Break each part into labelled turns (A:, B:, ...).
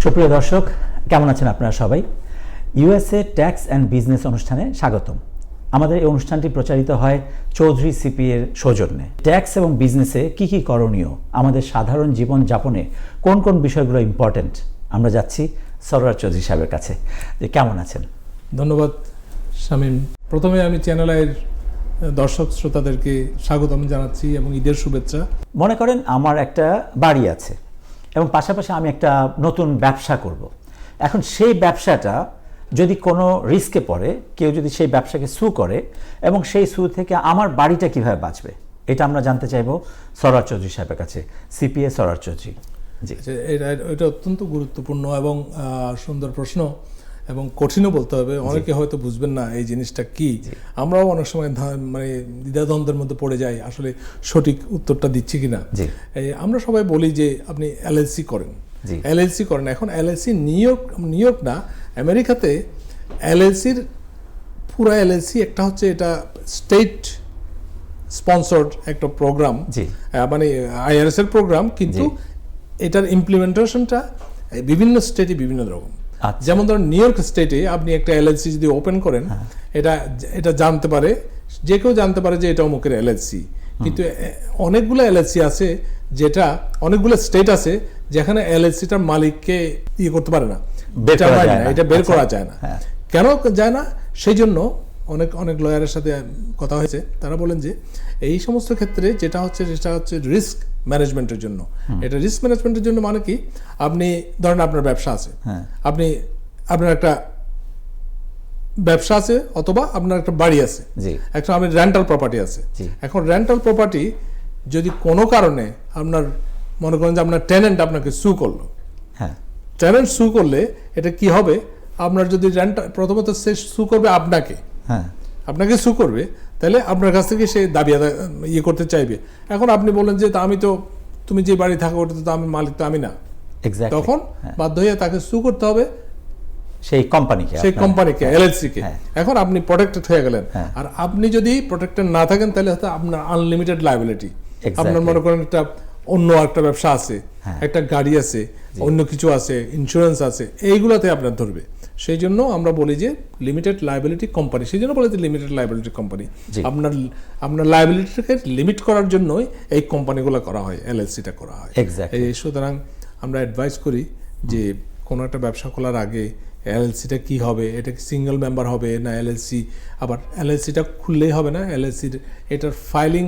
A: সুপ্রিয় দর্শক, কেমন আছেন আপনারা সবাই? ইউএসএ ট্যাক্স অ্যান্ড বিজনেস অনুষ্ঠানে স্বাগতম। আমাদের এই অনুষ্ঠানটি প্রচারিত হয় চৌধুরী সিপি এর সৌজন্যে। ট্যাক্স এবং বিজনেসে কি করণীয়, আমাদের সাধারণ জীবন যাপনে কোন কোন বিষয়গুলো ইম্পর্টেন্ট, আমরা যাচ্ছি সরোয়ার চৌধুরী সাহেবের কাছে। যে কেমন আছেন?
B: ধন্যবাদ শামীম। প্রথমে আমি চ্যানেলের দর্শক শ্রোতাদেরকে স্বাগতম জানাচ্ছি এবং ঈদের শুভেচ্ছা।
A: মনে করেন আমার একটা বাড়ি আছে এবং পাশাপাশি আমি একটা নতুন ব্যবসা করব। এখন সেই ব্যবসাটা যদি কোনো রিস্কে পড়ে, কেউ যদি সেই ব্যবসাকে সু করে এবং সেই সু থেকে আমার বাড়িটা কিভাবে বাঁচবে, এটা আমরা জানতে চাইব সরোয়ার চৌধুরী সাহেবের কাছে, সিপিএ সরোয়ার চৌধুরী। জি,
B: এটা অত্যন্ত গুরুত্বপূর্ণ এবং সুন্দর প্রশ্ন এবং কঠিনও বলতে হবে। অনেকে হয়তো বুঝবেন না এই জিনিসটা কি। আমরাও অনেক সময় মানে দ্বিধাদ্বন্দ্বের মধ্যে পড়ে যাই, আসলে সঠিক উত্তরটা দিচ্ছি কিনা। আমরা সবাই বলি যে আপনি এলএলসি করেন, এলএলসি করেন। এখন এলএলসি নিউ ইয়র্ক না, আমেরিকাতে এলএলসির পুরো এলএলসি একটা হচ্ছে এটা স্টেট স্পন্সর্ড একটা প্রোগ্রাম, মানে আইআরএস এর প্রোগ্রাম, কিন্তু এটার ইমপ্লিমেন্টেশনটা বিভিন্ন স্টেটে বিভিন্ন রকম। যেমন ধরেন নিউ ইয়র্ক স্টেটে আপনি একটা এলএলসি যদি ওপেন করেন, এটা জানতে পারে, যে কেউ জানতে পারে যে এটা অমুকের এলএলসি। কিন্তু অনেকগুলো এলএলসি আছে, যেটা অনেকগুলো স্টেট আছে যেখানে এলএলসিটার মালিককে ইয়ে করতে পারে না, এটা বের করা যায় না। কেন যায় না? সেই জন্য অনেক লয়ারের সাথে কথা হয়েছে, তারা বলেন যে এই সমস্ত ক্ষেত্রে যেটা হচ্ছে রিস্ক ম্যানেজমেন্টের জন্য। এটা রিস্ক ম্যানেজমেন্টের জন্য মানে কি, আপনি ধরেন আপনার ব্যবসা আছে, আপনার একটা ব্যবসা আছে অথবা আপনার একটা বাড়ি আছে, একটা আপনার রেন্টাল প্রপার্টি আছে। এখন রেন্টাল প্রপার্টি যদি কোনো কারণে আপনার মনে করেন যে আপনার টেনেন্ট আপনাকে সু করলো, টেনেন্ট সু করলে এটা কি হবে, আপনার যদি প্রথমত সে সু করবে আপনাকে সু করবে, তাহলে আপনার কাছ থেকে সে দাবি ইয়ে করতে চাইবে। এখন আপনি বলেন যে তুমি যে বাড়ি থাকো ওটা তো আমি মালিক, তো আমি না, তখন বাধ্য হয়ে তাকে সু করতে হবে সেই কোম্পানিকে এলএলসি কে। এখন আপনি প্রোটেক্টেড হয়ে গেলেন। আর আপনি যদি প্রোটেক্টেড না থাকেন তাহলে হয়তো আপনার আনলিমিটেড লায়াবিলিটি। আপনার মনে করেন অন্য একটা ব্যবসা আছে, একটা গাড়ি আছে, অন্য কিছু আছে, ইন্স্যুরেন্স আছে, এইগুলোতে আপনার ধরবে। সেই জন্য আমরা বলি যে লিমিটেড লায়াবিলিটি কোম্পানি। সেই জন্য বলি যে লিমিটেড লায়াবিলিটি কোম্পানি। আপনার লায়াবিলিটিকে লিমিট করার জন্যই এই কোম্পানিগুলো করা হয়, এলএলসিটা করা হয়। সুতরাং আমরা অ্যাডভাইস করি যে কোনো একটা ব্যবসা খোলার আগে এলএলসিটা কি হবে, এটা কি সিঙ্গেল মেম্বার হবে না এলএলসি, আবার এলএলসিটা খুললেই হবে না, এলএলসির এটার ফাইলিং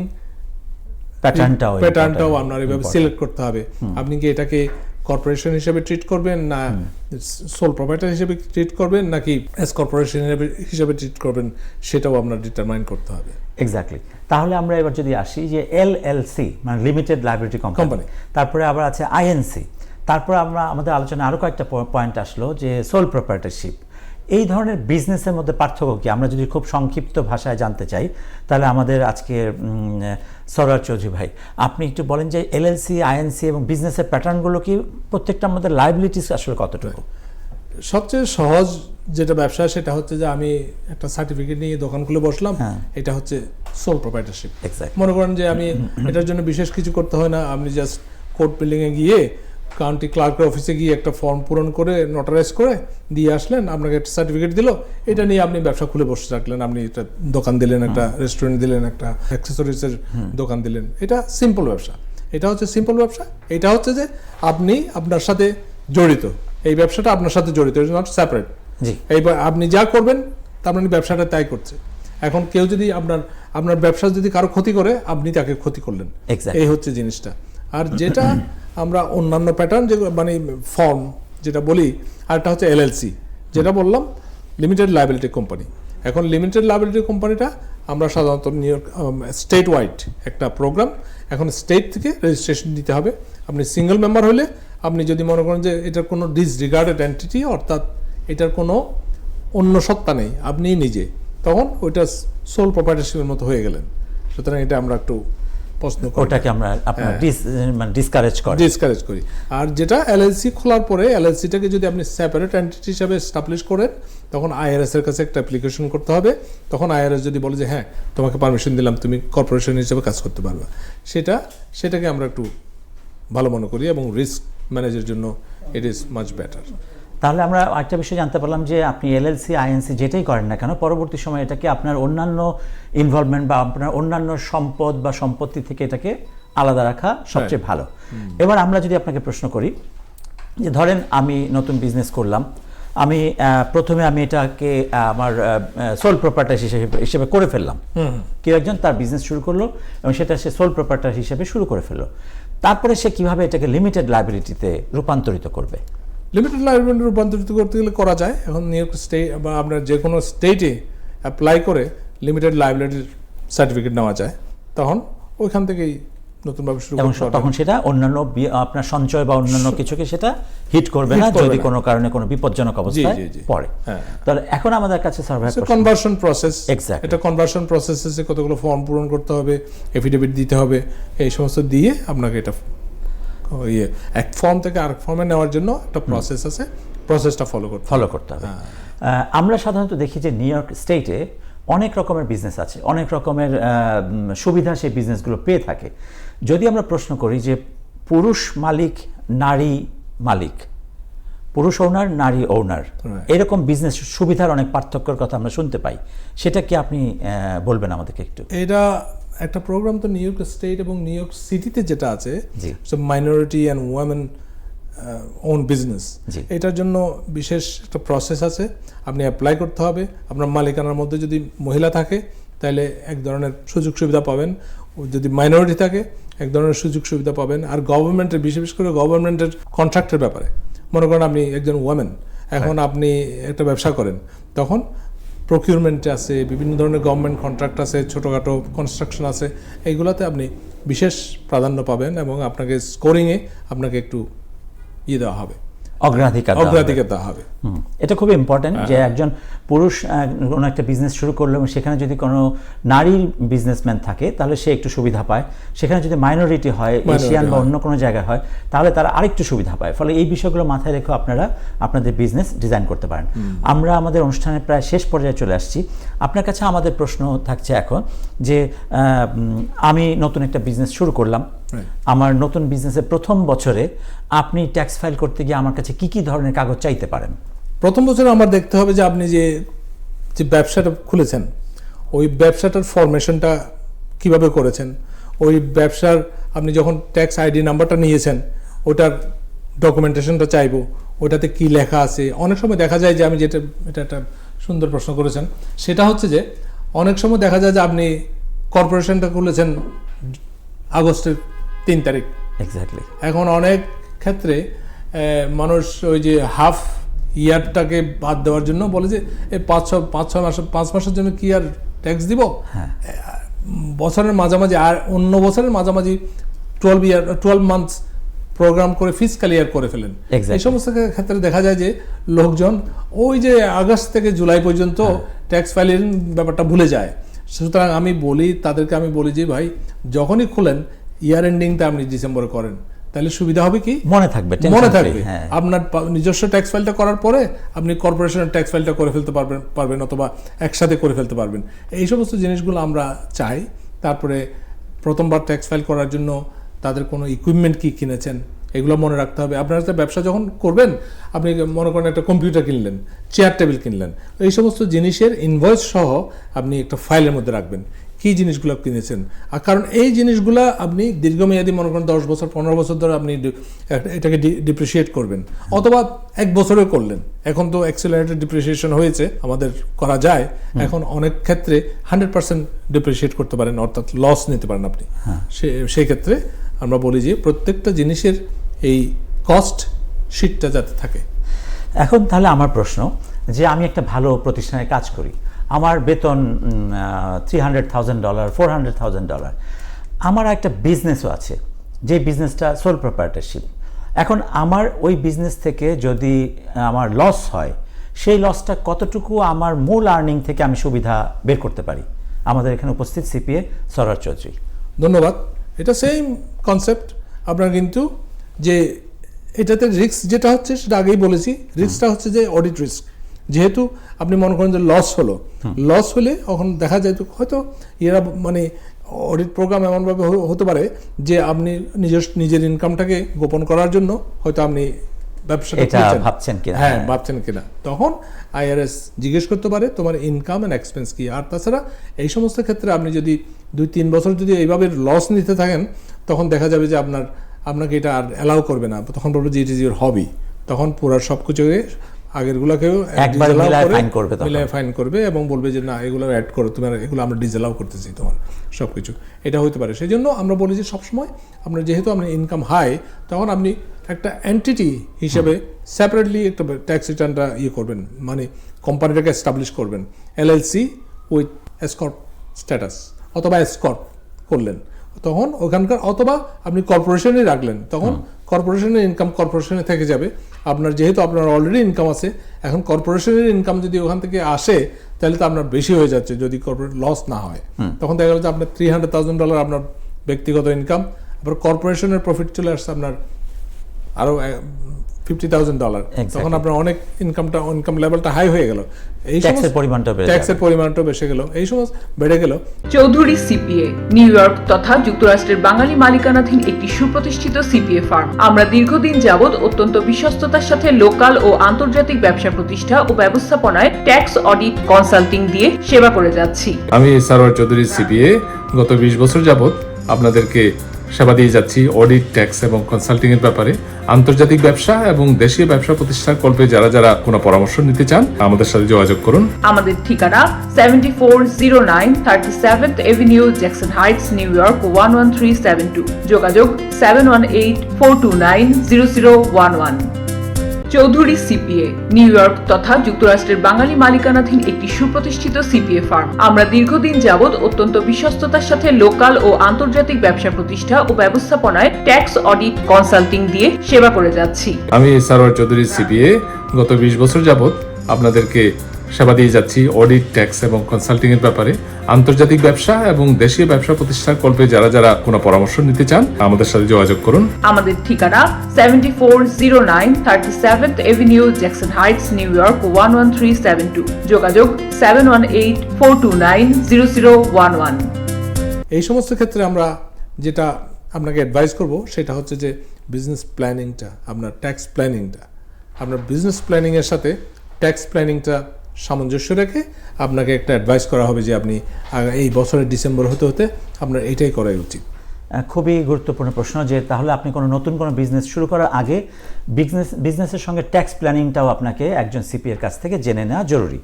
B: প্যাটার্নটাও আপনার এভাবে সিলেক্ট করতে হবে। আপনি কি এটাকে কর্পোরেশন হিসেবে ট্রিট করবেন, না সোল প্রোপাইটার হিসেবে ট্রিট করবেন, নাকি এস কর্পোরেশন হিসেবে ট্রিট করবেন, সেটাও আপনার ডিটারমাইন করতে হবে।
A: এক্স্যাক্টলি। তাহলে আমরা এবার যদি আসি যে এলএলসি মানে লিমিটেড লায়াবিলিটি কোম্পানি, তারপরে আবার আছে আইএনসি, তারপরে আমাদের আলোচনায় আরো কয়েকটা পয়েন্ট আসলো যে সোল প্রোপাইটারশিপ। এই ধরনের বিজনেসের মধ্যে পার্থক্য কি, আমরা যদি খুব সংক্ষিপ্ত ভাষায় জানতে চাই, তাহলে আমাদের আজকে সরোয়ার চৌধুরী ভাই, আপনি একটু বলেন যে এলএলসি, আইএনসি এবং বিজনেসের প্যাটার্নগুলো কি, প্রত্যেকটা আমাদের লায়াবিলিটিস আসলে কতটুকু?
B: সবচেয়ে সহজ যেটা ব্যবসা, সেটা হচ্ছে যে আমি একটা সার্টিফিকেট নিয়ে দোকান খুলে বসলাম, এটা হচ্ছে সোল প্রোপাইটারশিপ। মনে করেন যে আমি এটার জন্য বিশেষ কিছু করতে হয় না, আপনি জাস্ট কোর্ট বিল্ডিংয়ে গিয়ে কাউন্টি ক্লার্কের অফিসে গিয়ে একটা ফর্ম পূরণ করে নোটারাইজ করে দিয়ে আসলেন, আপনাকে একটা সার্টিফিকেট দিল, এটা নিয়ে আপনি ব্যবসা খুলে বসে থাকলেন। আপনি একটা দোকান দিলেন, একটা রেস্টুরেন্ট দিলেন, একটা অ্যাক্সেসরিজের দোকান দিলেন। এটা সিম্পল ব্যবসা, এটা হচ্ছে সিম্পল ব্যবসা। এটা হচ্ছে যে আপনি আপনার সাথে জড়িত, এই ব্যবসাটা আপনার সাথে জড়িত, ইট ইজ নট সেপারেট। এইবার আপনি যা করবেন তার মানে ব্যবসাটা তাই করছে। এখন কেউ যদি আপনার ব্যবসা যদি কারো ক্ষতি করে, আপনি তাকে ক্ষতি করলেন, এই হচ্ছে জিনিসটা। আর যেটা আমরা অন্যান্য প্যাটার্ন যে মানে ফর্ম যেটা বলি, আরেকটা হচ্ছে এলএলসি, যেটা বললাম লিমিটেড লায়াবিলিটি কোম্পানি। এখন লিমিটেড লায়াবিলিটি কোম্পানিটা আমরা সাধারণত নিউ ইয়র্ক স্টেট ওয়াইড একটা প্রোগ্রাম, এখন স্টেট থেকে রেজিস্ট্রেশন দিতে হবে। আপনি সিঙ্গেল মেম্বার হলে, আপনি যদি মনে করেন যে এটার কোনো ডিসরিগার্ডেড এন্টিটি, অর্থাৎ এটার কোনো অন্য সত্তা নেই, আপনিই নিজে, তখন ওইটা সোল প্রোপাইটারশিপের মতো হয়ে গেলেন। সুতরাং এটা আমরা একটু
A: ওটাকে আমরা ডিসকারেজ
B: করি। আর যেটা এলএলসি খোলার পরে, এলএলসিটাকে যদি আপনি সেপারেট এন্টিটি হিসাবে এস্টাবলিশ করেন, তখন আইআরএস এর কাছে একটা অ্যাপ্লিকেশন করতে হবে। তখন আইআরএস যদি বলে যে হ্যাঁ তোমাকে পারমিশন দিলাম, তুমি কর্পোরেশন হিসেবে কাজ করতে পারবে, সেটাকে আমরা একটু ভালো মনে করি এবং রিস্ক ম্যানেজের জন্য ইট ইজ মাচ বেটার।
A: তাহলে আমরা একটা বিষয় জানতে পারলাম যে আপনি এলএলসি আইএনসি যেটাই করেন না কেন, পরবর্তী সময় এটাকে আপনার অন্যান্য ইনভলভমেন্ট বা আপনার অন্যান্য সম্পদ বা সম্পত্তি থেকে এটাকে আলাদা রাখা সবচেয়ে ভালো। এবার আমরা যদি আপনাকে প্রশ্ন করি যে ধরেন আমি নতুন বিজনেস করলাম, আমি প্রথমে আমি এটাকে আমার সোল প্রপার্টার হিসেবে করে ফেললাম। কেউ একজন তার বিজনেস শুরু করলো এবং সেটা সে সোল প্রপার্টার হিসেবে শুরু করে ফেললো, তারপরে সে কিভাবে এটাকে লিমিটেড লায়াবিলিটিতে রূপান্তরিত করবে?
B: লিমিটেড লায়াবিলিটি রূপান্তরিত করতে গেলে করা যায়। এখন নিউ ইয়র্ক স্টেট বা আপনার যে কোনো স্টেটে অ্যাপ্লাই করে লিমিটেড লায়াবিলিটির সার্টিফিকেট নেওয়া যায়, তখন ওইখান থেকেই নতুনভাবে শুরু
A: এবং
B: করতে হবে।
A: তখন সেটা অন্যান্য আপনার সঞ্চয় বা অন্যান্য কিছুকে সেটা হিট করবে না যদি কোনো কারণে কোনো বিপজ্জনক অবস্থায় পড়ে। তাহলে এখন আমাদের কাছে
B: কনভার্সন প্রসেস,
A: এক্স্যাক্টলি
B: এটা কনভার্সন প্রসেসে কতগুলো ফর্ম পূরণ করতে হবে, এফিডেভিট দিতে হবে, এই সমস্ত দিয়ে আপনাকে এটা এক ফর্ম থেকে আরেক ফর্মে নেওয়ার জন্য একটা প্রসেস আছে, প্রসেসটা ফলো করতে হবে।
A: আমরা সাধারণত দেখি যে নিউ ইয়র্ক স্টেটে অনেক রকমের বিজনেস আছে, অনেক রকমের সুবিধা সেই বিজনেসগুলো পেয়ে থাকে। যদি আমরা প্রশ্ন করি যে পুরুষ মালিক নারী মালিক, পুরুষ ওনার নারী ওনার, এরকম বিজনেস সুবিধার অনেক পার্থক্যের কথা আমরা শুনতে পাই, সেটা কি আপনি বলবেন আমাদেরকে একটু?
B: এটা একটা প্রোগ্রাম তো নিউ ইয়র্ক স্টেট এবং নিউ ইয়র্ক সিটিতে যেটা আছে, minority and women own business, এটার জন্য বিশেষ একটা প্রসেস আছে। আপনি অ্যাপ্লাই করতে হবে, আপনার মালিকানার মধ্যে যদি মহিলা থাকে তাহলে এক ধরনের সুযোগ সুবিধা পাবেন, যদি মাইনরিটি থাকে এক ধরনের সুযোগ সুবিধা পাবেন। আর গভর্নমেন্টের, বিশেষ করে গভর্নমেন্টের কন্ট্রাক্টের ব্যাপারে, মনে করেন আপনি একজন ওয়ামেন, এখন আপনি একটা ব্যবসা করেন, তখন প্রকিউরমেন্ট আছে, বিভিন্ন ধরনের গভর্নমেন্ট কন্ট্রাক্ট আছে, ছোটোখাটো কনস্ট্রাকশন আছে, এইগুলোতে আপনি বিশেষ প্রাধান্য পাবেন এবং আপনাকে স্কোরিংয়ে আপনাকে একটু দেওয়া হবে, অগ্রাধিকার দেওয়া হবে।
A: এটা খুব ইম্পর্টেন্ট যে একজন পুরুষ কোনো একটা বিজনেস শুরু করলো এবং সেখানে যদি কোনো নারী বিজনেসম্যান থাকে তাহলে সে একটু সুবিধা পায়, সেখানে যদি মাইনরিটি হয়, এশিয়ান বা অন্য কোনো জায়গায় হয়, তাহলে তারা আরেকটু সুবিধা পায়। ফলে এই বিষয়গুলো মাথায় রেখে আপনারা আপনাদের বিজনেস ডিজাইন করতে পারেন। আমরা আমাদের অনুষ্ঠানের প্রায় শেষ পর্যায়ে চলে আসছি। আপনার কাছে আমাদের প্রশ্ন থাকছে এখন যে আমি নতুন একটা বিজনেস শুরু করলাম, আমার নতুন বিজনেসের প্রথম বছরে আপনি ট্যাক্স ফাইল করতে গিয়ে আমার কাছে কি কি ধরনের কাগজ চাইতে পারেন?
B: প্রথম বছরে আমার দেখতে হবে যে আপনি যে ব্যবসাটা খুলেছেন, ওই ব্যবসাটার ফরমেশনটা কিভাবে করেছেন, ওই ব্যবসার আপনি যখন ট্যাক্স আইডি নাম্বারটা নিয়েছেন ওটার ডকুমেন্টেশনটা চাইবো, ওটাতে কি লেখা আছে। অনেক সময় দেখা যায় যে আমি এটা একটা সুন্দর প্রশ্ন করেছেন, সেটা হচ্ছে যে অনেক সময় দেখা যায় যে আপনি কর্পোরেশনটা খুলেছেন আগস্টের 3 তারিখ,
A: এক্স্যাক্টলি।
B: এখন অনেক ক্ষেত্রে মানুষ ওই যে হাফ ইয়ারটাকে বাদ দেওয়ার জন্য বলে যে এই 5 মাসের জন্য কি আর ট্যাক্স দিব, বছরের মাঝামাঝি আর অন্য বছরের মাঝামাঝি 12 মান্থস প্রোগ্রাম করে ফিসক্যাল ইয়ার করে ফেলেন। এই সমস্ত ক্ষেত্রে দেখা যায় যে লোকজন ওই যে আগস্ট থেকে জুলাই পর্যন্ত ট্যাক্স ফাইলিং ব্যাপারটা ভুলে যায়। সুতরাং তাদেরকে আমি বলি যে ভাই, যখনই খুলেন ইয়ার এন্ডিংটা আপনি ডিসেম্বরে করেন, তাহলে সুবিধা হবে কি, মনে থাকবে। আপনার নিজস্ব ট্যাক্স ফাইলটা করার পরে আপনি কর্পোরেশনের ট্যাক্স ফাইলটা করে ফেলতে পারবেন অথবা একসাথে করে ফেলতে পারবেন। এই সমস্ত জিনিসগুলো আমরা চাই। তারপরে প্রথমবার ট্যাক্স ফাইল করার জন্য তাদের কোনো ইকুইপমেন্ট কি কিনেছেন এগুলো মনে রাখতে হবে। আপনার একটা ব্যবসা যখন করবেন, আপনি মনে করেন একটা কম্পিউটার কিনলেন, চেয়ার টেবিল কিনলেন, এই সমস্ত জিনিসের ইনভয়েস সহ আপনি একটা ফাইলের মধ্যে রাখবেন কি জিনিসগুলো কিনেছেন। আর কারণ এই জিনিসগুলো আপনি দীর্ঘমেয়াদী, মনে করেন 10 বছর 15 বছর ধরে আপনি এটাকে ডিপ্রিসিয়েট করবেন, অথবা 1 বছরে করলেন। এখন তো অ্যাক্সেলারেটেড ডিপ্রিসিয়েশন হয়েছে, আমাদের করা যায়। এখন অনেক ক্ষেত্রে 100% ডিপ্রিসিয়েট করতে পারেন, অর্থাৎ লস নিতে পারেন আপনি। সেই ক্ষেত্রে আমরা বলি যে প্রত্যেকটা জিনিসের এই কস্ট শিটটা যাতে থাকে।
A: এখন তাহলে আমার প্রশ্ন যে আমি একটা ভালো প্রতিষ্ঠানে কাজ করি, আমার বেতন $300,000 $400,000, আমার একটা বিজনেসও আছে, যে বিজনেসটা সোল প্রপার্টারশিপ। এখন আমার ওই বিজনেস থেকে যদি আমার লস হয়, সেই লসটা কতটুকু আমার মূল আর্নিং থেকে আমি সুবিধা বের করতে পারি? আমাদের এখানে উপস্থিত সিপিএ সরার চৌধুরী।
B: ধন্যবাদ। এটা সেম কনসেপ্ট। আপনার কিন্তু যে এটাতে রিস্ক যেটা হচ্ছে সেটা আগেই বলেছি, রিস্কটা হচ্ছে যে অডিট রিস্ক। যেহেতু আপনি মনে করেন যে লস হলে তখন দেখা যায় তো হয়তো এরা মানে অডিট প্রোগ্রাম এমনভাবে হতে পারে যে আপনি নিজের ইনকামটাকে গোপন করার জন্য হয়তো আপনি ব্যবসাটা
A: ভাবছেন কিনা,
B: হ্যাঁ ভাবছেন কিনা, তখন আইআরএস জিজ্ঞেস করতে পারে তোমার ইনকাম এন্ড এক্সপেন্স কি। আর তাছাড়া এই সমস্ত ক্ষেত্রে আপনি যদি 2-3 বছর যদি এইভাবে লস নিতে থাকেন, তখন দেখা যাবে যে আপনাকে এটা আর অ্যালাউ করবে না, তখন বলবে যে ইট ইজ ইউর হবি, তখন পুরো সবকিছুকে আগেরগুলোকেও
A: একবার
B: মিলায় ফাইন করবে এবং বলবে যে না এগুলো অ্যাড করো, তোমার এগুলো আমরা ডিসঅ্যালাউ করতেছি তোমার সবকিছু, এটা হতে পারে। সেই জন্য আমরা বলি যে সবসময় আপনার যেহেতু আপনার ইনকাম হাই, তখন আপনি একটা এন্টিটি হিসেবে সেপারেটলি একটা ট্যাক্স রিটার্নটা করবেন, মানে কোম্পানিটাকে এস্টাবলিশ করবেন এলএলসি উইথ এসকর্ট স্ট্যাটাস, অথবা এসকর্ট করলেন তখন ওখানকার, অথবা আপনি কর্পোরেশনে রাখলেন, তখন কর্পোরেশনের ইনকাম কর্পোরেশনে থেকে যাবে। আপনার যেহেতু আপনার অলরেডি ইনকাম আছে, এখন কর্পোরেশনের ইনকাম যদি ওখান থেকে আসে তাহলে তো আপনার বেশি হয়ে যাচ্ছে, যদি কর্পোরেট লস না হয়। তখন দেখা গেল যে আপনার $300,000 আপনার ব্যক্তিগত ইনকাম, আবার কর্পোরেশনের প্রফিট চলে আসছে আপনার আরো $50,000, তখন আপনার অনেক ইনকাম লেভেলটা হাই হয়ে গেল, এই
A: ট্যাক্সের
B: পরিমাণটা বেড়ে গেল, এই সমস্ত বেড়ে গেল।
C: চৌধুরী সিপিএ নিউ ইয়র্ক তথা যুক্তরাষ্ট্রের বাঙালি মালিকানাধীন একটি সুপ্রতিষ্ঠিত সিপিএ ফার্ম। আমরা দীর্ঘদিন যাবৎ অত্যন্ত বিশ্বস্ততার সাথে লোকাল ও আন্তর্জাতিক ব্যবসা প্রতিষ্ঠা ও ব্যবস্থাপনায় ট্যাক্স অডিট কনসাল্টিং দিয়ে সেবা করে যাচ্ছি।
D: আমি সারোয়ার চৌধুরী সিপিএ গত 20 বছর যাবৎ আপনাদেরকে সেবা দিয়ে যাচ্ছি অডিট, ট্যাক্স এবং কনসাল্টিং এর ব্যাপারে। আন্তর্জাতিক ব্যবসা এবং দেশীয় ব্যবসা প্রতিষ্ঠার কল্পে যারা কোনো পরামর্শ নিতে চান আমাদের সাথে যোগাযোগ করুন।
C: আমাদের ঠিকানা 7409 37th Avenue, Jackson Heights, new York 11372। যোগাযোগ 718-429-0011। চৌধুরী সিপিএ নিউ ইয়র্ক তথা যুক্তরাষ্ট্রের বাঙালি মালিকানাধীন একটি সুপ্রতিষ্ঠিত সিপিএ ফার্ম। আমরা দীর্ঘদিন যাবৎ অত্যন্ত বিশ্বস্ততার সাথে লোকাল ও আন্তর্জাতিক ব্যবসা প্রতিষ্ঠা ও ব্যবস্থাপনায় ট্যাক্স অডিট কনসাল্টিং দিয়ে সেবা করে যাচ্ছি।
D: আমি সারোয়ার চৌধুরী সিপিএ গত 20 বছর যাবৎ আপনাদেরকে সেবা দিয়ে যাচ্ছি অডিট, ট্যাক্স এবং কনসাল্টিং এর ব্যাপারে। আন্তর্জাতিক ব্যবসা এবং দেশীয় ব্যবসা প্রতিষ্ঠার কল্পে যারা কোনো পরামর্শ নিতে চান আমাদের সাথে যোগাযোগ করুন।
C: আমাদের ঠিকানা 7409 37th Avenue, Jackson Heights, new York 11372। যোগাযোগ 718-429-0011।
B: এই সমস্ত ক্ষেত্রে আমরা যেটা আপনাকে অ্যাডভাইস করব সেটা হচ্ছে যে বিজনেস প্ল্যানিংটা, আপনার ট্যাক্স প্ল্যানিংটা, আপনার বিজনেস প্ল্যানিংয়ের সাথে ট্যাক্স প্ল্যানিংটা সামঞ্জস্য রেখে আপনাকে একটা অ্যাডভাইস করা হবে যে আপনি এই বছরের ডিসেম্বর হতে আপনার এটাই করাই উচিত।
A: খুবই গুরুত্বপূর্ণ প্রশ্ন, যে তাহলে আপনি নতুন কোনো বিজনেস শুরু করার আগে বিজনেসের সঙ্গে ট্যাক্স প্ল্যানিংটাও আপনাকে একজন সিপিএর কাছ থেকে জেনে নেওয়া জরুরি।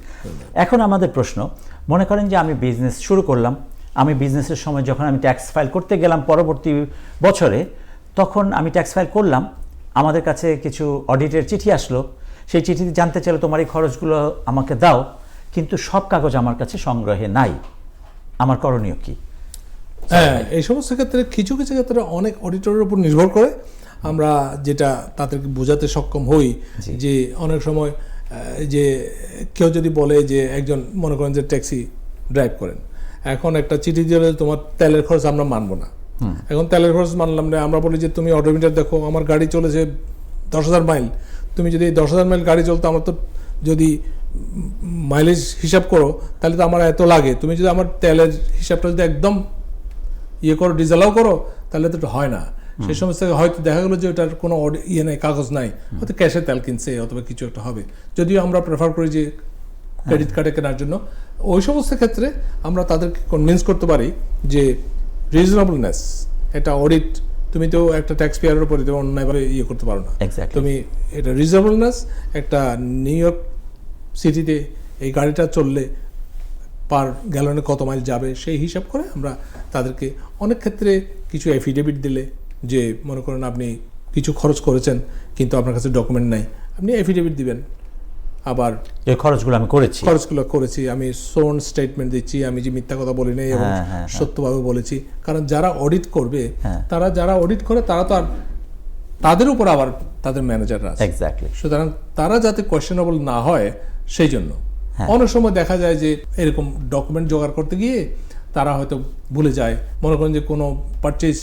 A: এখন আমাদের প্রশ্ন, মনে করেন যে আমি বিজনেস শুরু করলাম, আমি বিজনেসের সময় যখন আমি ট্যাক্স ফাইল করতে গেলাম পরবর্তী বছরে, তখন আমি ট্যাক্স ফাইল করলাম, আমাদের কাছে কিছু অডিটের চিঠি আসলো, সেই চিঠিতে জানতে চাইলো তোমার এই খরচগুলো আমাকে দাও, কিন্তু সব কাগজ আমার কাছে সংগ্রহে নাই, আমার করণীয় কি?
B: হ্যাঁ, এই সমস্ত ক্ষেত্রে কিছু ক্ষেত্রে অনেক অডিটরের উপর নির্ভর করে। আমরা যেটা তাদেরকে বোঝাতে সক্ষম হই যে অনেক সময় যে কেউ যদি বলে যে একজন মনে করেন যে ট্যাক্সি ড্রাইভ করেন, এখন একটা চিঠি দিলে তোমার তেলের খরচ আমরা মানবো না, এখন তেলের খরচ মানলাম না, আমরা বলি যে তুমি অডোমিটার দেখো, আমার গাড়ি চলেছে 10,000 মাইল, তুমি যদি 10,000 মাইল গাড়ি চলতো, আমার তো যদি মাইলেজ হিসাব করো তাহলে তো আমার এত লাগে, তুমি যদি আমার তেলের হিসাবটা যদি একদম করো, ডিসঅ্যালাউ করো, তাহলে তো হয় না। সেই সমস্ত হয়তো দেখা গেলো যে ওটার কোনো নেই, কাগজ নাই, হয়তো ক্যাশে তেল কিনছে অথবা কিছু একটা হবে, যদিও আমরা প্রেফার করি যে ক্রেডিট কার্ডে কেনার জন্য। ওই সমস্ত ক্ষেত্রে আমরা তাদেরকে কনভিন্স করতে পারি যে রিজনেবলনেস, এটা অডিট, তুমি তো একটা ট্যাক্স পেয়ারের উপরে অন্যায়ভাবে করতে পারো না, তুমি এটা রিজনেবলনেস, একটা নিউ ইয়র্ক সিটিতে এই গাড়িটা চললে পার গ্যালনে কত মাইল যাবে সেই হিসাব করে আমরা তাদেরকে অনেক ক্ষেত্রে কিছু এফিডেভিট দিলে, যে মনে করেন আপনি কিছু খরচ করেছেন কিন্তু আপনার কাছে ডকুমেন্ট নাই, আপনি এফিডেভিট দিবেন, আবার
A: এই খরচগুলো
B: করেছি, আমি সোর্ন স্টেটমেন্ট দিচ্ছি, আমি যে মিথ্যা কথা বলি নাই এবং সত্যভাবে বলেছি। কারণ যারা অডিট করবে, যারা অডিট করে তারা তো আর তাদের উপর আবার তাদের ম্যানেজাররা আছে, সুতরাং তারা যাতে কোয়েশ্চেনেবল না হয় সেই জন্য অনেক সময় দেখা যায় যে এরকম ডকুমেন্ট জোগাড় করতে গিয়ে তারা হয়তো ভুলে যায়। মনে করেন যে কোনো পারচেজ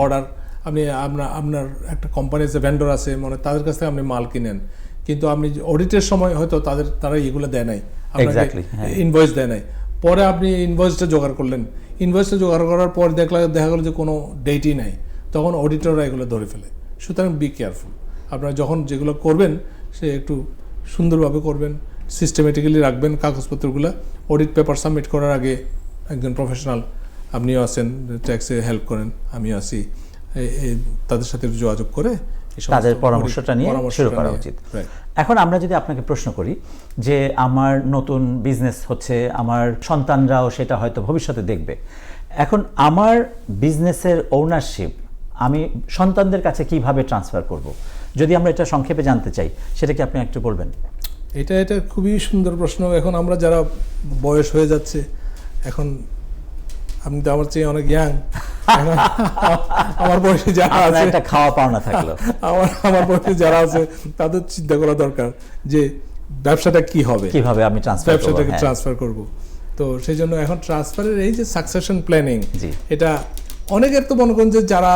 B: অর্ডার, আপনি আপনার একটা কোম্পানির যে ভেন্ডর আছে, তাদের কাছ থেকে আপনি মাল কিনেন, কিন্তু আপনি অডিটের সময় হয়তো তারা এগুলো দেয় নাই, ইনভয়েস দেয় নাই, পরে আপনি ইনভয়েসটা জোগাড় করলেন, ইনভয়েসটা জোগাড় করার পর দেখা গেলো যে কোনো ডেটই নাই, তখন অডিটররা এগুলো ধরে ফেলে। সুতরাং বি কেয়ারফুল, আপনারা যখন যেগুলো করবেন সে একটু সুন্দরভাবে করবেন, সিস্টেমেটিক্যালি রাখবেন কাগজপত্রগুলো। অডিট পেপার সাবমিট করার আগে একজন প্রফেশনাল, আপনিও আছেন ট্যাক্সে হেল্প করেন, আমিও আছি, তাদের সাথে যোগাযোগ করে
A: তাদের পরামর্শটা নিয়ে শুরু করা উচিত। এখন আমরা যদি আপনাকে প্রশ্ন করি যে আমার নতুন বিজনেস হচ্ছে, আমার সন্তানরাও সেটা হয়তো ভবিষ্যতে দেখবে, এখন আমার বিজনেসের ওনারশিপ আমি সন্তানদের কাছে কিভাবে ট্রান্সফার করব, যদি আমরা এটা সংক্ষেপে জানতে চাই, সেটা কি আপনি একটু বলবেন?
B: এটা খুবই সুন্দর প্রশ্ন। এখন আমরা যারা বয়স হয়ে যাচ্ছে, এখন আপনি তো আমার চেয়ে অনেক ইয়াং, আমার বয়সে যারা আছে,
A: একটা খাওয়া পাওনা থাকলো,
B: আমার বয়সে যারা আছে তাদের চিন্তা করা দরকার যে ব্যবসাটা কি হবে,
A: কিভাবে আমি
B: ব্যবসাটাকে ট্রান্সফার করব। তো সেই জন্য এখন ট্রান্সফারের এই যে সাকসেশন প্ল্যানিং, এটা অনেকের তো মনে করেন যে যারা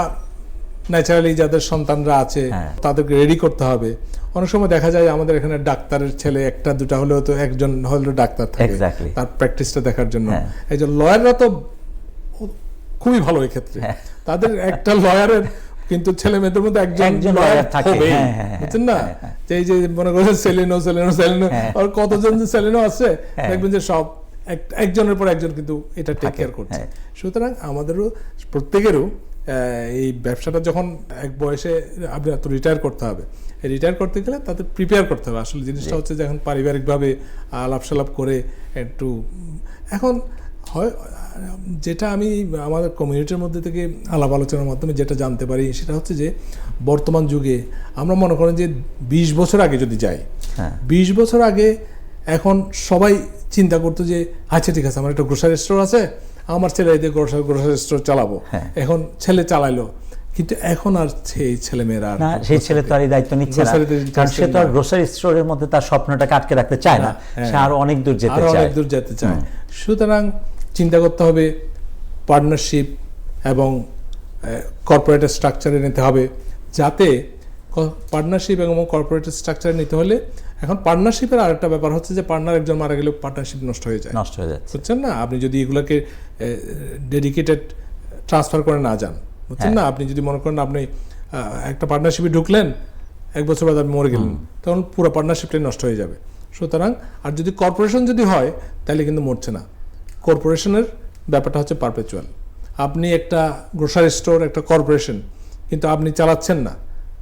B: ন্যাচারালি যাদের সন্তানরা আছে তাদেরকে রেডি করতে হবে। অনেক সময় দেখা যায় আমাদের এখানে ডাক্তারের ছেলে একটা দুটা হলেও তো একজন হলেও ডাক্তার থাকে তার প্র্যাকটিসটা দেখার জন্য। এই যে লয়াররা তো খুবই ভালো এই ক্ষেত্রে, তাদের একটা লয়ারের কিন্তু ছেলে মেয়েদের মধ্যে একজন লয়ার থাকে, বুঝছেন না? এই যে মনে করেন সেলিনো আর কতজন যে সেলিনো আছে, দেখবেন যে সব একজনের পর একজন কিন্তু এটা টেক কেয়ার করছে। সুতরাং আমাদেরও প্রত্যেকেরও এই ব্যবসাটা যখন এক বয়সে আপনার তো রিটায়ার করতে হবে, রিটায়ার করতে গেলে তাদের প্রিপেয়ার করতে হবে। আসলে জিনিসটা হচ্ছে যে এখন পারিবারিকভাবে আলাপ সালাপ করে একটু, এখন হয় যেটা আমি আমাদের কমিউনিটির মধ্যে থেকে আলাপ আলোচনার মাধ্যমে যেটা জানতে পারি সেটা হচ্ছে যে বর্তমান যুগে আমরা মনে করেন যে 20 বছর আগে যদি যাই, 20 বছর আগে এখন সবাই চিন্তা করতো যে আচ্ছা ঠিক আছে আমার একটা গ্রোসারি স্টোর আছে, আমার ছেলে এতে গ্রোসারি স্টোর চালাবো, এখন ছেলে চালাইলো। কিন্তু এখন আর সেই ছেলেমেয়েরা
A: না, সেই ছেলে তো আর এই দায়িত্ব নিচ্ছে না, কারণ সে তো আর গ্রোসারি স্টোরের মধ্যে তার স্বপ্নটাকে আটকে রাখতে চায় না, সে আরো অনেক দূর যেতে চায়।
B: সুতরাং চিন্তা করতে হবে পার্টনারশিপ এবং কর্পোরেট স্ট্রাকচারে নিতে হবে, যাতে পার্টনারশিপ এবং কর্পোরেট স্ট্রাকচারে নিতে হলে এখন পার্টনারশিপের আরেকটা ব্যাপার হচ্ছে যে পার্টনার একজন মারা গেলে পার্টনারশিপ নষ্ট হয়ে যায়, বুঝছেন না? আপনি যদি এগুলোকে ডেডিকেটেড ট্রান্সফার করে না যান, বুঝছেন না? আপনি যদি মনে করেন আপনি একটা পার্টনারশিপে ঢুকলেন, 1 বছর বাদে আপনি মরে গেলেন, তখন পুরো পার্টনারশিপটাই নষ্ট হয়ে যাবে। সুতরাং আর যদি কর্পোরেশন যদি হয় তাহলে কিন্তু মরছে না। কর্পোরেশনের ব্যাপারটা হচ্ছে পারপেচুয়াল। আপনি একটা গ্রোসারি স্টোর, একটা কর্পোরেশন, কিন্তু আপনি চালাচ্ছেন না,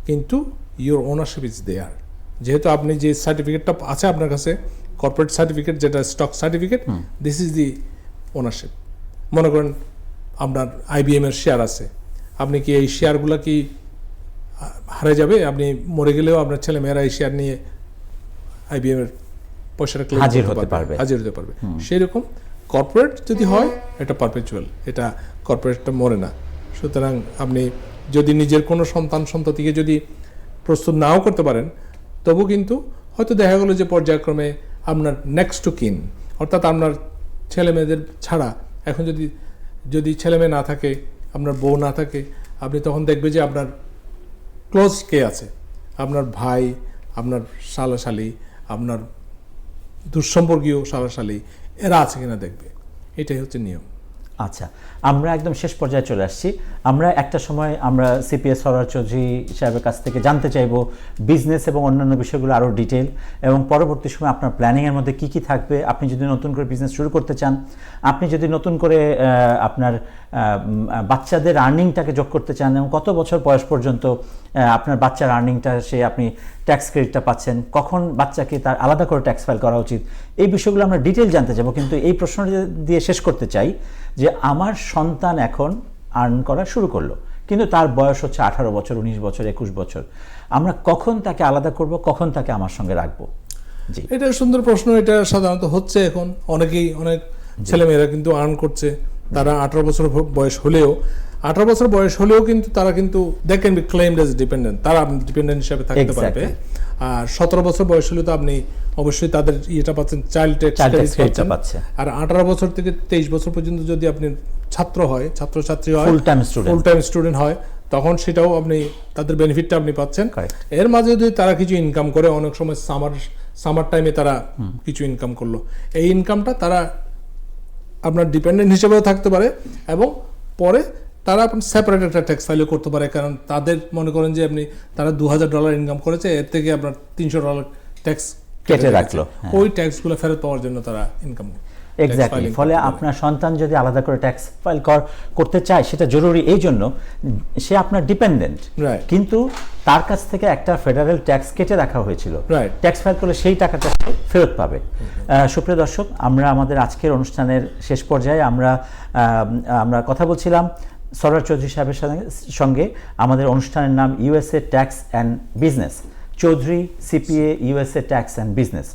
B: কিন্তু ইউর ওনারশিপ ইজ দেয়ার। যেহেতু আপনি যে সার্টিফিকেটটা আছে আপনার কাছে, কর্পোরেট সার্টিফিকেট যেটা stock certificate, this is the ownership. মনে করেন আপনার IBM এর শেয়ার আছে, আপনি কি এই শেয়ারগুলো কি হারে যাবে? আপনি মরে গেলেও আপনার ছেলে মেয়েরা এই শেয়ার নিয়ে IBM এর পয়সাটা
A: হাজির হতে পারবে।
B: সেই রকম কর্পোরেট যদি হয় এটা পারপেচুয়াল, এটা কর্পোরেটটা মরে না। সুতরাং আপনি যদি নিজের কোনো সন্ততিকে যদি প্রস্তুত নাও করতে পারেন, তবু কিন্তু হয়তো দেখা গেলো যে পর্যায়ক্রমে আপনার নেক্সট টু কিন, অর্থাৎ আপনার ছেলে মেয়েদের ছাড়া, এখন যদি ছেলে মেয়ে না থাকে, আপনার বউ না থাকে, আপনি তখন দেখবে যে আপনার ক্লোজ কে আছে, আপনার ভাই, আপনার শালাশালী, আপনার দুঃসম্পর্কীয় শালাশালী, এরা আছে কিনা দেখবে। এটাই হচ্ছে নিয়ম।
A: আচ্ছা, আমরা একদম শেষ পর্যায়ে চলে আসছি। আমরা একটা সময় আমরা CPA সরওয়ার চৌধুরী সাহেবের কাছ থেকে জানতে চাইব বিজনেস এবং অন্যান্য বিষয়গুলো আরও ডিটেল, এবং পরবর্তী সময় আপনার প্ল্যানিংয়ের মধ্যে কি কি থাকবে, আপনি যদি নতুন করে বিজনেস শুরু করতে চান, আপনি যদি নতুন করে আপনার বাচ্চাদের আর্নিংটাকে যোগ করতে চান, এবং কত বছর বয়স পর্যন্ত আপনার বাচ্চার আর্নিংটা আপনি ট্যাক্স ক্রেডিটটা পাচ্ছেন, কখন বাচ্চাকে তার আলাদা করে ট্যাক্স ফাইল করা উচিত, এই বিষয়গুলো আমরা ডিটেল জানতে চাইব। কিন্তু এই প্রশ্নটি দিয়ে শেষ করতে চাই যে আমার সন্তান এখন আর্ন করা শুরু করলো, কিন্তু তার বয়স হচ্ছে 18 বছর, 19 বছর, 21 বছর, আমরা কখন তাকে আলাদা করব, কখন তাকে আমার সঙ্গে রাখবো? জি,
B: এটা সুন্দর প্রশ্ন। এটা সাধারণত হচ্ছে এখন অনেক ছেলেমেয়েরা কিন্তু আর্ন করছে, তারা 18 বছর বয়স হলেও 18 বছর বয়স হলেও কিন্তু তারা কিন্তু they can be claimed as dependent, তারা ডিপেন্ডেন্ট হিসেবে থাকতে পারবে। আর 17 বছর বয়স হলে তো আপনি অবশ্যই তাদের ইয়েটা পাচ্ছেন, চাইল্ড ট্যাক্স পাচ্ছেন। আর 18 বছর থেকে 23 বছর পর্যন্ত যদি আপনি ছাত্রছাত্রী হয়, ফুল টাইম স্টুডেন্ট হয়, তখন সেটাও আপনি তাদের বেনিফিটটা আপনি পাচ্ছেন। এর মাঝে যদি তারা কিছু ইনকাম করে, অনেক সময় সামার টাইমে তারা কিছু ইনকাম করলো, এই ইনকামটা তারা আপনার ডিপেন্ডেন্ট হিসেবেও থাকতে পারে এবং পরে তারা আপনার সেপারেট একটা ট্যাক্স ফাইলও করতে পারে, কারণ তাদের মনে করেন যে আপনি তারা $2000 ইনকাম করেছে, এর থেকে আপনার $300 ট্যাক্স
A: কেটে রাখলো,
B: ওই ট্যাক্সগুলো ফেরত পাওয়ার জন্য তারা ইনকাম
A: এক্স্যাক্টলি। ফলে আপনার সন্তান যদি আলাদা করে ট্যাক্স ফাইল করতে চায় সেটা জরুরি, এই জন্য সে আপনার ডিপেন্ডেন্ট, কিন্তু তার কাছ থেকে একটা ফেডারেল ট্যাক্স কেটে রাখা হয়েছিল, ট্যাক্স ফাইল করলে সেই টাকাটা ফেরত পাবে। সুপ্রিয় দর্শক, আমরা আমাদের আজকের অনুষ্ঠানের শেষ পর্যায়ে আমরা কথা বলছিলাম সরওয়ার চৌধুরী সাহেবের সঙ্গে। আমাদের অনুষ্ঠানের নাম USA tax and business, Chowdhury CPA USA tax and business.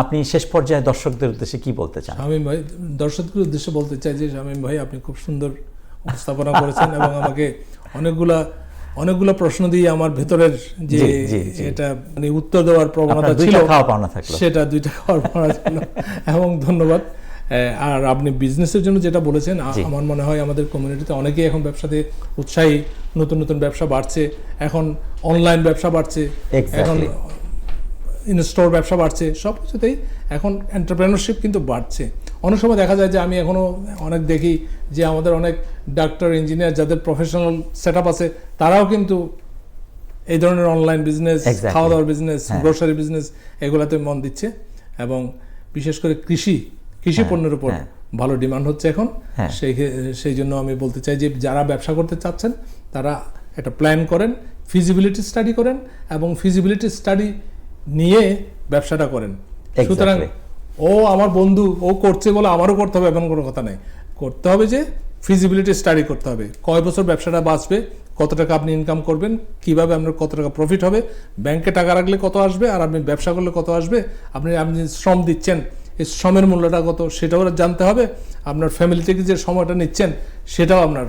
A: আপনি শেষ পর্যায়ে দর্শকদের উদ্দেশ্যে কি বলতে চান?
B: শামীম ভাই, দর্শকদের উদ্দেশ্যে বলতে চাই যে শামীম ভাই আপনি খুব সুন্দর উপস্থাপনা করেছেন এবং আমাকে অনেকগুলো প্রশ্ন দিয়ে আমার ভেতরের যে এটা মানে উত্তর দেওয়ার প্রবণতা ছিল সেটা 2টা খাওয়ার পাওনা ছিল এবং ধন্যবাদ। আর আপনি বিজনেসের জন্য যেটা বলেছেন, আমার মনে হয় আমাদের কমিউনিটিতে অনেকেই এখন ব্যবসাতে উৎসাহী, নতুন নতুন ব্যবসা বাড়ছে, এখন অনলাইন ব্যবসা বাড়ছে, এখন ইনস্টোর ব্যবসা বাড়ছে, সব কিছুতেই এখন এন্টারপ্রেনারশিপ কিন্তু বাড়ছে। অনেক সময় দেখা যায় যে আমি এখনও অনেক দেখি যে আমাদের অনেক ডাক্তার, ইঞ্জিনিয়ার যাদের প্রফেশনাল সেট আপ আছে, তারাও কিন্তু এই ধরনের অনলাইন বিজনেস, খাওয়া দাওয়ার বিজনেস, গ্রোসারি বিজনেস এগুলাতে মন দিচ্ছে এবং বিশেষ করে কৃষি পণ্যের উপর ভালো ডিমান্ড হচ্ছে এখন। সেই জন্য আমি বলতে চাই যে যারা ব্যবসা করতে চাচ্ছেন তারা একটা প্ল্যান করেন, ফিজিবিলিটি স্টাডি করেন এবং ফিজিবিলিটি স্টাডি নিয়ে ব্যবসাটা করেন। সুতরাং ও আমার বন্ধু, ও করছে বলে আমারও করতে হবে এমন কোনো কথা নেই। করতে হবে যে ফিজিবিলিটি স্টাডি করতে হবে, কয় বছর ব্যবসাটা বাঁচবে, কত টাকা আপনি ইনকাম করবেন, কিভাবে আপনার কত টাকা প্রফিট হবে, ব্যাংকে টাকা রাখলে কত আসবে আর আপনি ব্যবসা করলে কত আসবে, আপনি শ্রম দিচ্ছেন এই শ্রমের মূল্যটা কত সেটাও জানতে হবে, আপনার ফ্যামিলি থেকে যে সময়টা নিচ্ছেন সেটাও আপনার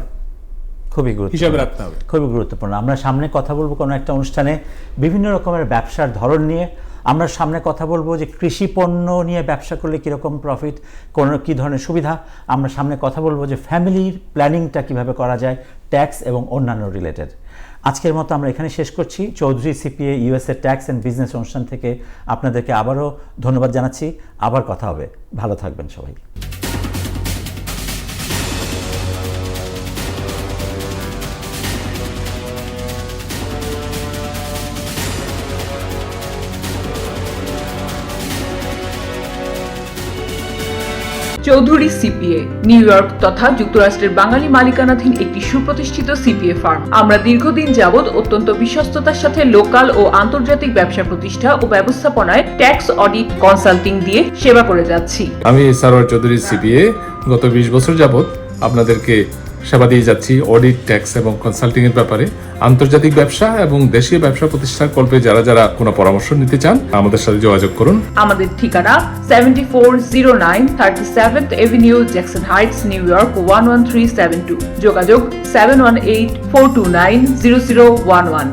A: খুবই হিসাবে রাখতে হবে, খুবই গুরুত্বপূর্ণ। আমরা সামনে কথা বলবো কোনো একটা অনুষ্ঠানে বিভিন্ন রকমের ব্যবসার ধরন নিয়ে। আমরা সামনে কথা বলবো যে কৃষি পণ্য নিয়ে ব্যবসা করলে কীরকম প্রফিট, কী ধরনের সুবিধা। আমরা সামনে কথা বলবো যে ফ্যামিলির প্ল্যানিংটা কিভাবে করা যায়, ট্যাক্স এবং অন্যান্য রিলেটেড। আজকের মতো আমরা এখানে শেষ করছি। Chowdhury CPA USA tax and business অনুষ্ঠান থেকে আপনাদেরকে আবারও ধন্যবাদ জানাচ্ছি। আবার কথা হবে, ভালো থাকবেন সবাই।
C: চৌধুরী সিপিএ নিউ ইয়র্ক তথা যুক্তরাষ্ট্রের বাঙালি মালিকানাধীন একটি সুপ্রতিষ্ঠিত সিপিএ ফার্ম। আমরা দীর্ঘদিন যাবৎ অত্যন্ত বিশ্বস্ততার সাথে লোকাল ও আন্তর্জাতিক ব্যবসা প্রতিষ্ঠা ও ব্যবস্থাপনায় ট্যাক্স অডিট কনসাল্টিং দিয়ে সেবা করে যাচ্ছি।
D: আমি সরওয়ার চৌধুরী সিপিএ গত 20 বছর যাবৎ আপনাদেরকে সেবা দিয়ে যাচ্ছি অডিট, ট্যাক্স এবং কনসাল্টিং এর ব্যাপারে। আন্তর্জাতিক ব্যবসা এবং দেশীয় ব্যবসা প্রতিষ্ঠার কল্পে যারা কোনো পরামর্শ নিতে চান আমাদের সাথে যোগাযোগ করুন।
C: আমাদের ঠিকানা 7409 37th Avenue, Jackson Heights, new York 11372। যোগাযোগ 7184290011।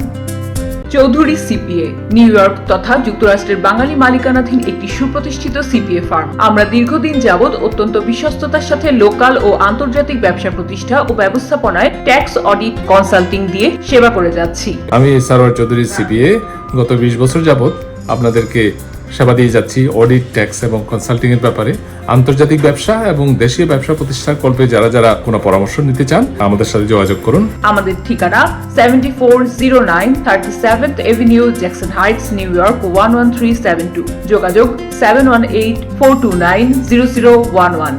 C: চৌধুরী সিপিএ নিউ ইয়র্ক তথা যুক্তরাষ্ট্রের বাঙালি মালিকানাধীন একটি সুপ্রতিষ্ঠিত সিপিএ ফার্ম। আমরা দীর্ঘদিন যাবৎ অত্যন্ত বিশ্বস্ততার সাথে লোকাল ও আন্তর্জাতিক ব্যবসা প্রতিষ্ঠা ও ব্যবস্থাপনায় ট্যাক্স অডিট কনসাল্টিং দিয়ে সেবা করে যাচ্ছি।
D: আমি সরওয়ার চৌধুরী সিপিএ গত 20 বছর যাবৎ আপনাদেরকে সেবা দিয়ে যাচ্ছি অডিট, ট্যাক্স এবং কনসাল্টিং এর ব্যাপারে। আন্তর্জাতিক ব্যবসা এবং দেশীয় ব্যবসা প্রতিষ্ঠার কল্পে যারা কোনো পরামর্শ নিতে চান আমাদের সাথে যোগাযোগ করুন।
C: আমাদের ঠিকানা 7409 37th Avenue, Jackson Heights, new York 11372। যোগাযোগ 7184290011।